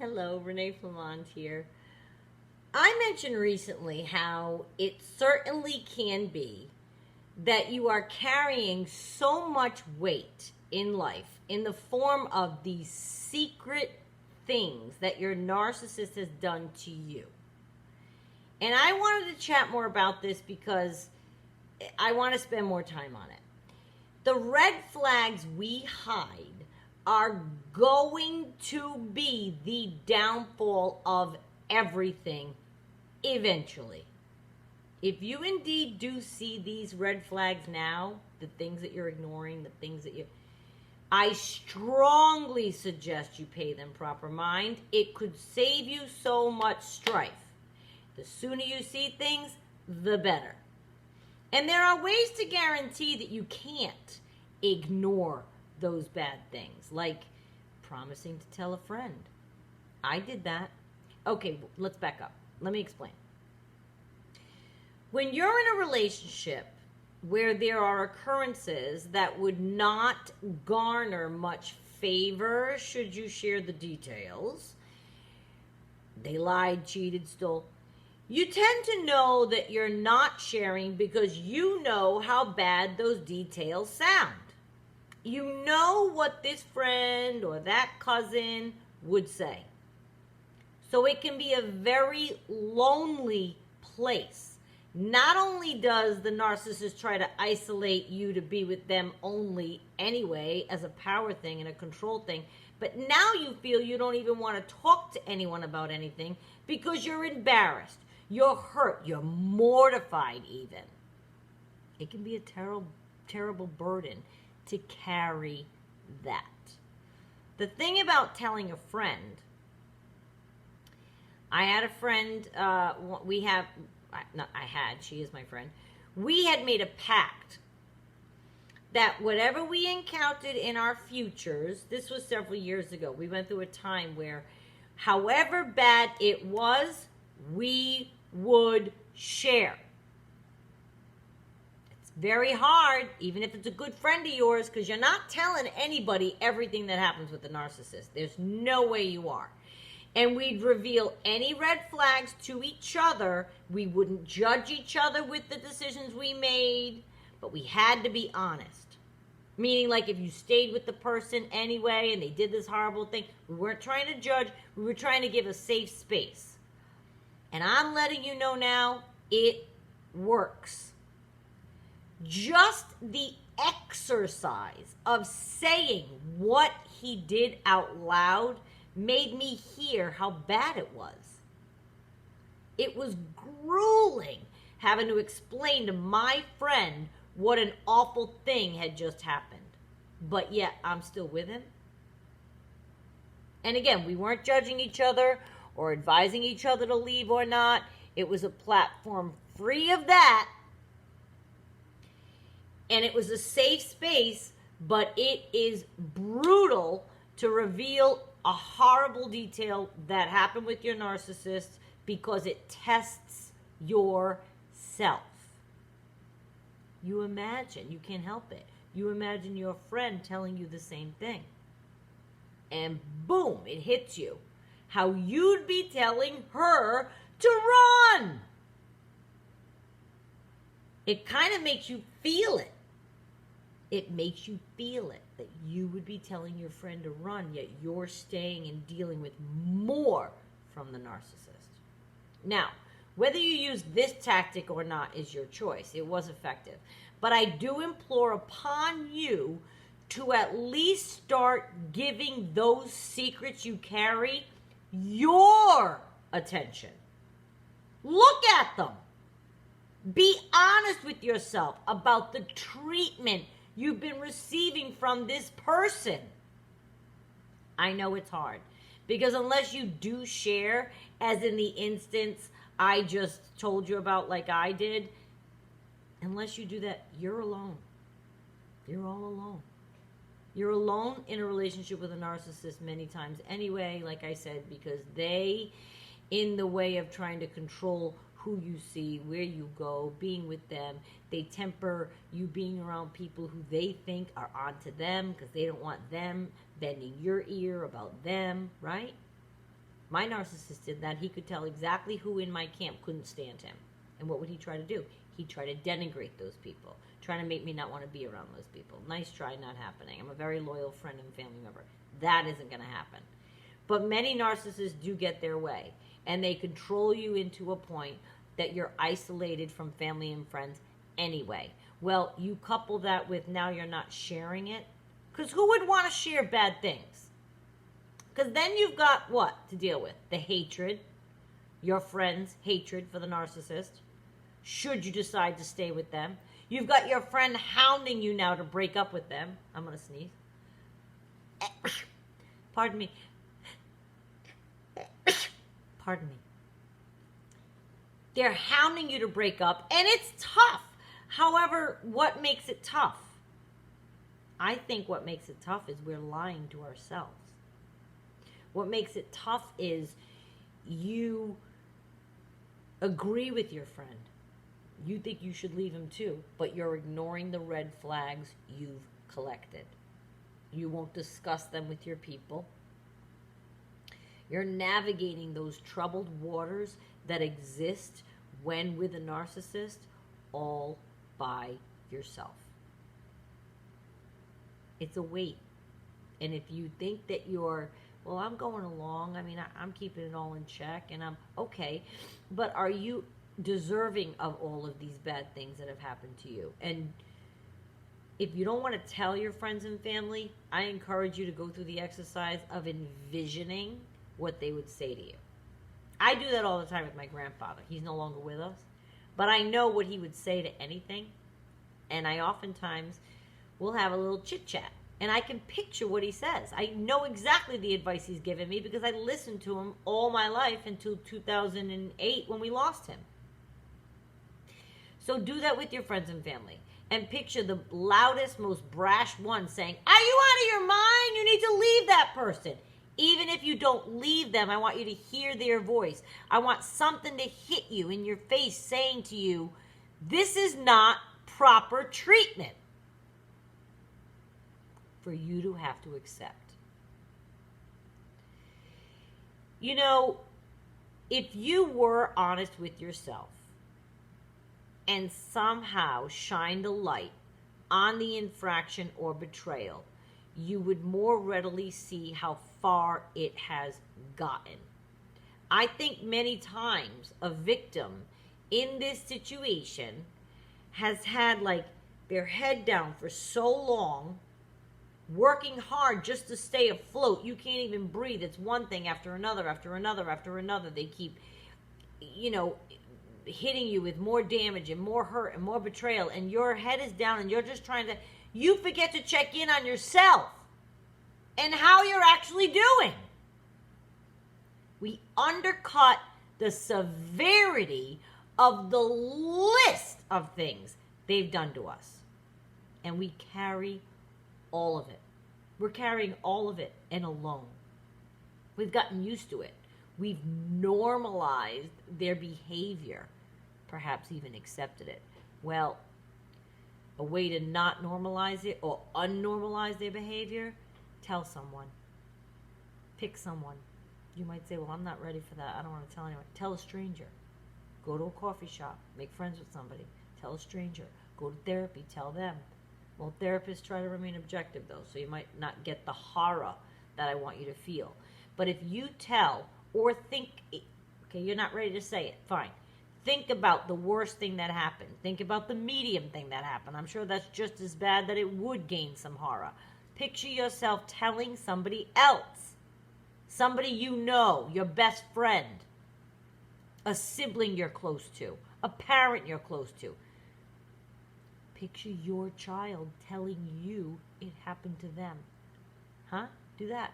Hello, Renee Flamond here. I mentioned recently how it certainly can be that you are carrying so much weight in life in the form of these secret things that your narcissist has done to you. And I wanted to chat more about this because I want to spend more time on it. The red flags we hide are going to be the downfall of everything eventually. If you indeed do see these red flags now, the things that you're ignoring, the things that I strongly suggest you pay them proper mind. It could save you so much strife. The sooner you see things, the better. And there are ways to guarantee that you can't ignore those bad things, like promising to tell a friend. I did that. Okay, let's back up. Let me explain. When you're in a relationship where there are occurrences that would not garner much favor should you share the details, they lied, cheated, stole, you tend to know that you're not sharing because you know how bad those details sound. You know what this friend or that cousin would say. So it can be a very lonely place. Not only does the narcissist try to isolate you to be with them only anyway as a power thing and a control thing, but now you feel you don't even want to talk to anyone about anything because you're embarrassed, you're hurt, you're mortified even. It can be a terrible, terrible burden to carry that. The thing about telling a friend, I had a friend, she is my friend. We had made a pact that whatever we encountered in our futures, this was several years ago, we went through a time where however bad it was, we would share. Very hard, even if it's a good friend of yours, because you're not telling anybody everything that happens with the narcissist. There's no way you are. And we'd reveal any red flags to each other. We wouldn't judge each other with the decisions we made, but we had to be honest. Meaning, like, if you stayed with the person anyway and they did this horrible thing, we weren't trying to judge. We were trying to give a safe space. And I'm letting you know now, it works. Just the exercise of saying what he did out loud made me hear how bad it was. It was grueling having to explain to my friend what an awful thing had just happened. But yet, I'm still with him. And again, we weren't judging each other or advising each other to leave or not. It was a platform free of that. And it was a safe space, but it is brutal to reveal a horrible detail that happened with your narcissist because it tests yourself. You imagine, you can't help it. You imagine your friend telling you the same thing. And boom, it hits you. How you'd be telling her to run. It kind of makes you feel it. It makes you feel it, that you would be telling your friend to run, yet you're staying and dealing with more from the narcissist. Now, whether you use this tactic or not is your choice. It was effective. But I do implore upon you to at least start giving those secrets you carry your attention. Look at them. Be honest with yourself about the treatment you've been receiving from this person. I know it's hard because unless you do share, as in the instance I just told you about like I did, unless you do that, you're alone. You're all alone. You're alone in a relationship with a narcissist many times anyway, like I said, because they, in the way of trying to control who you see, where you go, being with them, they temper you being around people who they think are onto them because they don't want them bending your ear about them, right? My narcissist did that. He could tell exactly who in my camp couldn't stand him. And what would he try to do? He'd try to denigrate those people, trying to make me not want to be around those people. Nice try, not happening. I'm a very loyal friend and family member. That isn't going to happen. But many narcissists do get their way, and they control you into a point that you're isolated from family and friends anyway. Well, you couple that with now you're not sharing it, because who would want to share bad things? Because then you've got what to deal with? The hatred, your friend's hatred for the narcissist, should you decide to stay with them. You've got your friend hounding you now to break up with them. I'm going to sneeze. Pardon me. Pardon me. They're hounding you to break up, and it's tough. However, what makes it tough? I think what makes it tough is we're lying to ourselves. What makes it tough is you agree with your friend. You think you should leave him too, but you're ignoring the red flags you've collected. You won't discuss them with your people. You're navigating those troubled waters that exist when with a narcissist all by yourself. It's a weight. And if you think that you're, well, I'm going along, I mean, I'm keeping it all in check, and I'm okay, but are you deserving of all of these bad things that have happened to you? And if you don't want to tell your friends and family, I encourage you to go through the exercise of envisioning what they would say to you. I do that all the time with my grandfather. He's no longer with us, but I know what he would say to anything, and I oftentimes will have a little chit chat, and I can picture what he says. I know exactly the advice he's given me because I listened to him all my life until 2008 when we lost him. So do that with your friends and family, and picture the loudest, most brash one saying, "Are you out of your mind? You need to leave that person." Even if you don't leave them, I want you to hear their voice. I want something to hit you in your face saying to you, this is not proper treatment for you to have to accept. You know, if you were honest with yourself and somehow shined a light on the infraction or betrayal, you would more readily see how far it has gotten. I think many times a victim in this situation has had like their head down for so long, working hard just to stay afloat. You can't even breathe. It's one thing after another, after another, after another. They keep, hitting you with more damage and more hurt and more betrayal, and your head is down and you're just trying to, you forget to check in on yourself and how you're actually doing. We undercut the severity of the list of things they've done to us. And we carry all of it. We're carrying all of it and alone. We've gotten used to it. We've normalized their behavior, perhaps even accepted it. Well, a way to not normalize it or unnormalize their behavior, tell someone. Pick someone. You might say, well, I'm not ready for that. I don't want to tell anyone. Tell a stranger. Go to a coffee shop. Make friends with somebody. Tell a stranger. Go to therapy. Tell them. Well, therapists try to remain objective, though, so you might not get the horror that I want you to feel. But if you tell or think, okay, you're not ready to say it, fine. Think about the worst thing that happened. Think about the medium thing that happened. I'm sure that's just as bad that it would gain some horror. Picture yourself telling somebody else, somebody you know, your best friend, a sibling you're close to, a parent you're close to. Picture your child telling you it happened to them. Huh? Do that.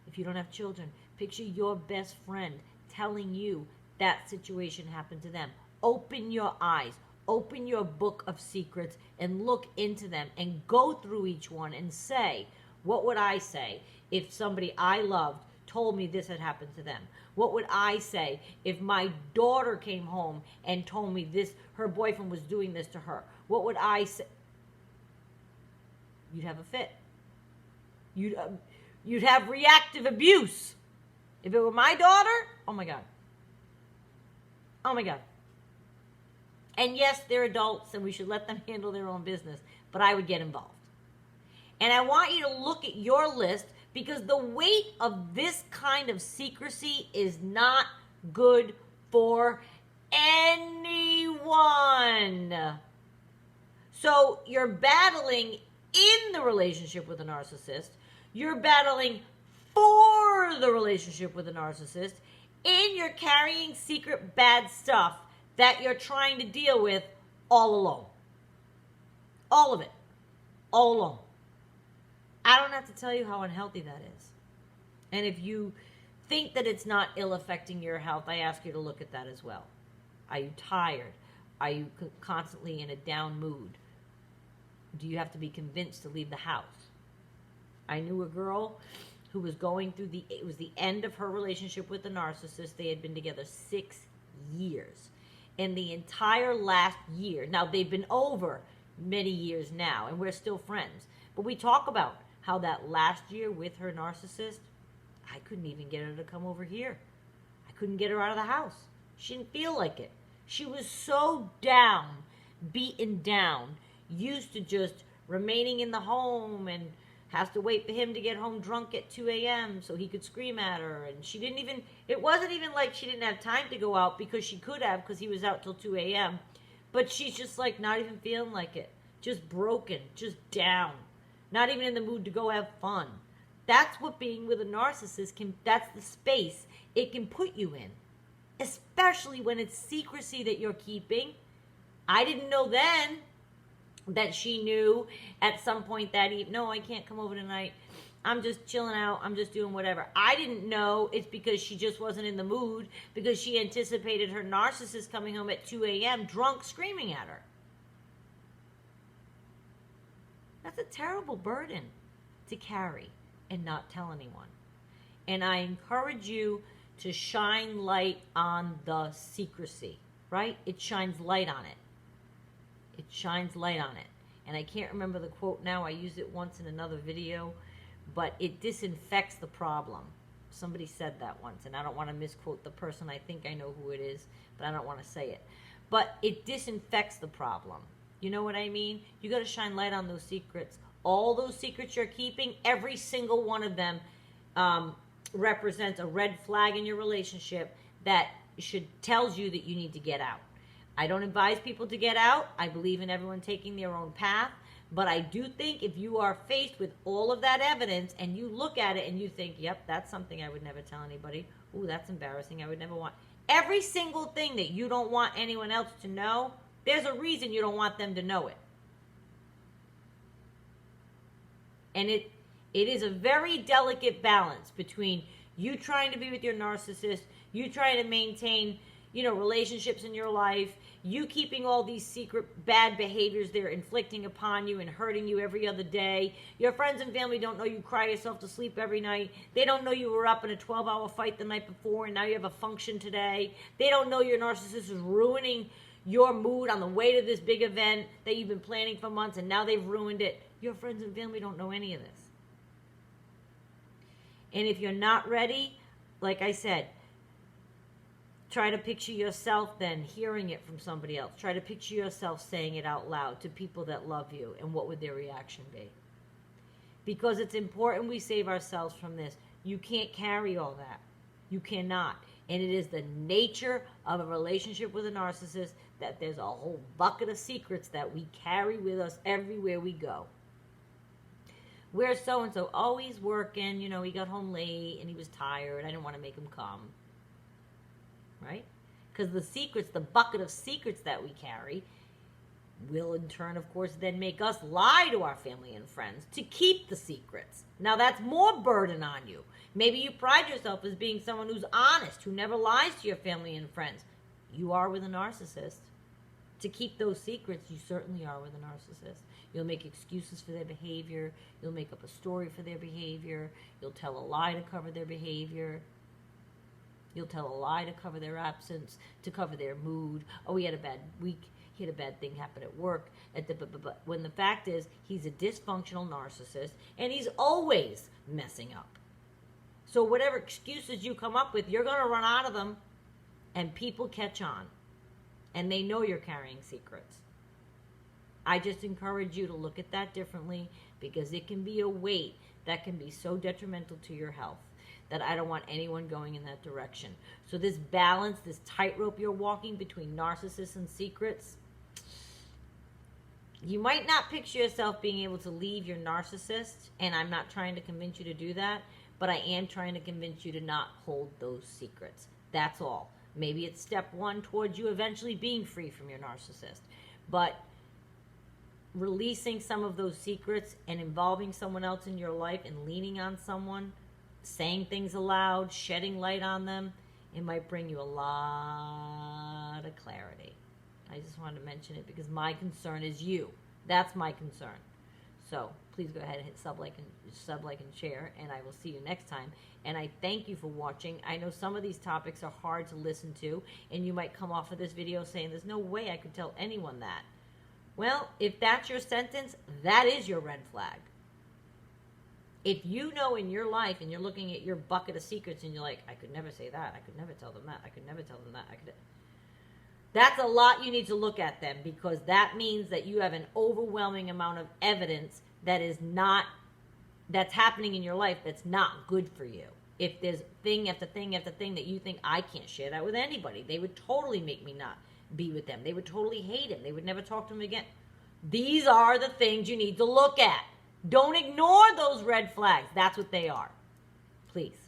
If you don't have children, picture your best friend telling you that situation happened to them. Open your eyes. Open your book of secrets and look into them and go through each one and say, what would I say if somebody I loved told me this had happened to them? What would I say if my daughter came home and told me this, her boyfriend was doing this to her? What would I say? You'd have a fit. You'd have reactive abuse. If it were my daughter, oh my God. Oh my God. And yes, they're adults and we should let them handle their own business, but I would get involved. And I want you to look at your list because the weight of this kind of secrecy is not good for anyone. So you're battling in the relationship with a narcissist. You're battling for the relationship with a narcissist. And you're carrying secret bad stuff that you're trying to deal with all alone. All of it. All alone. I don't have to tell you how unhealthy that is. And if you think that it's not ill affecting your health, I ask you to look at that as well. Are you tired? Are you constantly in a down mood? Do you have to be convinced to leave the house? I knew a girl who was going through it was the end of her relationship with the narcissist. They had been together 6 years. And the entire last year, now they've been over many years now, and we're still friends. But we talk about how that last year with her narcissist, I couldn't even get her to come over here. I couldn't get her out of the house. She didn't feel like it. She was so down, beaten down, used to just remaining in the home and has to wait for him to get home drunk at 2 a.m. so he could scream at her. And she didn't even, it wasn't even like she didn't have time to go out because she could have because he was out till 2 a.m. But she's just like not even feeling like it. Just broken, just down. Not even in the mood to go have fun. That's what being with a narcissist can, that's the space it can put you in. Especially when it's secrecy that you're keeping. I didn't know then that she knew at some point that evening, no, I can't come over tonight. I'm just chilling out. I'm just doing whatever. I didn't know it's because she just wasn't in the mood because she anticipated her narcissist coming home at 2 a.m. drunk screaming at her. That's a terrible burden to carry and not tell anyone. And I encourage you to shine light on the secrecy, right? It shines light on it. It shines light on it. And I can't remember the quote now. I used it once in another video. But it disinfects the problem. Somebody said that once. And I don't want to misquote the person. I think I know who it is. But I don't want to say it. But it disinfects the problem. You know what I mean? You got to shine light on those secrets. All those secrets you're keeping, every single one of them represents a red flag in your relationship that tells you that you need to get out. I don't advise people to get out. I believe in everyone taking their own path. But I do think if you are faced with all of that evidence and you look at it and you think, yep, that's something I would never tell anybody. Ooh, that's embarrassing. I would never want. Every single thing that you don't want anyone else to know, there's a reason you don't want them to know it. And it is a very delicate balance between you trying to be with your narcissist, you trying to maintain, relationships in your life, you keeping all these secret bad behaviors they're inflicting upon you and hurting you every other day. Your friends and family don't know you cry yourself to sleep every night. They don't know you were up in a 12-hour fight the night before and now you have a function today. They don't know your narcissist is ruining your mood on the way to this big event that you've been planning for months and now they've ruined it. Your friends and family don't know any of this. And if you're not ready, like I said, try to picture yourself then hearing it from somebody else. Try to picture yourself saying it out loud to people that love you, and what would their reaction be? Because it's important we save ourselves from this. You can't carry all that. You cannot. And it is the nature of a relationship with a narcissist that there's a whole bucket of secrets that we carry with us everywhere we go. Where's so-and-so? Oh, he's working. He got home late and he was tired. I didn't want to make him come. Right? Because the secrets, the bucket of secrets that we carry will in turn, of course, then make us lie to our family and friends to keep the secrets. Now, that's more burden on you. Maybe you pride yourself as being someone who's honest, who never lies to your family and friends. You are with a narcissist. To keep those secrets, you certainly are with a narcissist. You'll make excuses for their behavior. You'll make up a story for their behavior. You'll tell a lie to cover their behavior. You'll tell a lie to cover their absence, to cover their mood. Oh, he had a bad week. He had a bad thing happen at work. When the fact is, he's a dysfunctional narcissist, and he's always messing up. So whatever excuses you come up with, you're going to run out of them, and people catch on, and they know you're carrying secrets. I just encourage you to look at that differently, because it can be a weight that can be so detrimental to your health that I don't want anyone going in that direction. So this balance, this tightrope you're walking between narcissists and secrets, you might not picture yourself being able to leave your narcissist, and I'm not trying to convince you to do that, but I am trying to convince you to not hold those secrets. That's all. Maybe it's step one towards you eventually being free from your narcissist. But releasing some of those secrets and involving someone else in your life and leaning on someone, saying things aloud, shedding light on them, it might bring you a lot of clarity. I just wanted to mention it because my concern is you. That's my concern. So please go ahead and hit sub, like, and share, and I will see you next time. And I thank you for watching. I know some of these topics are hard to listen to, and you might come off of this video saying, there's no way I could tell anyone that. Well, if that's your sentence, that is your red flag. If you know in your life and you're looking at your bucket of secrets and you're like, I could never say that, I could never tell them that, I could never tell them that, that's a lot you need to look at them, because that means that you have an overwhelming amount of evidence that's happening in your life that's not good for you. If there's thing after thing after thing that you think, I can't share that with anybody, they would totally make me not be with them. They would totally hate him. They would never talk to him again. These are the things you need to look at. Don't ignore those red flags. That's what they are. Please.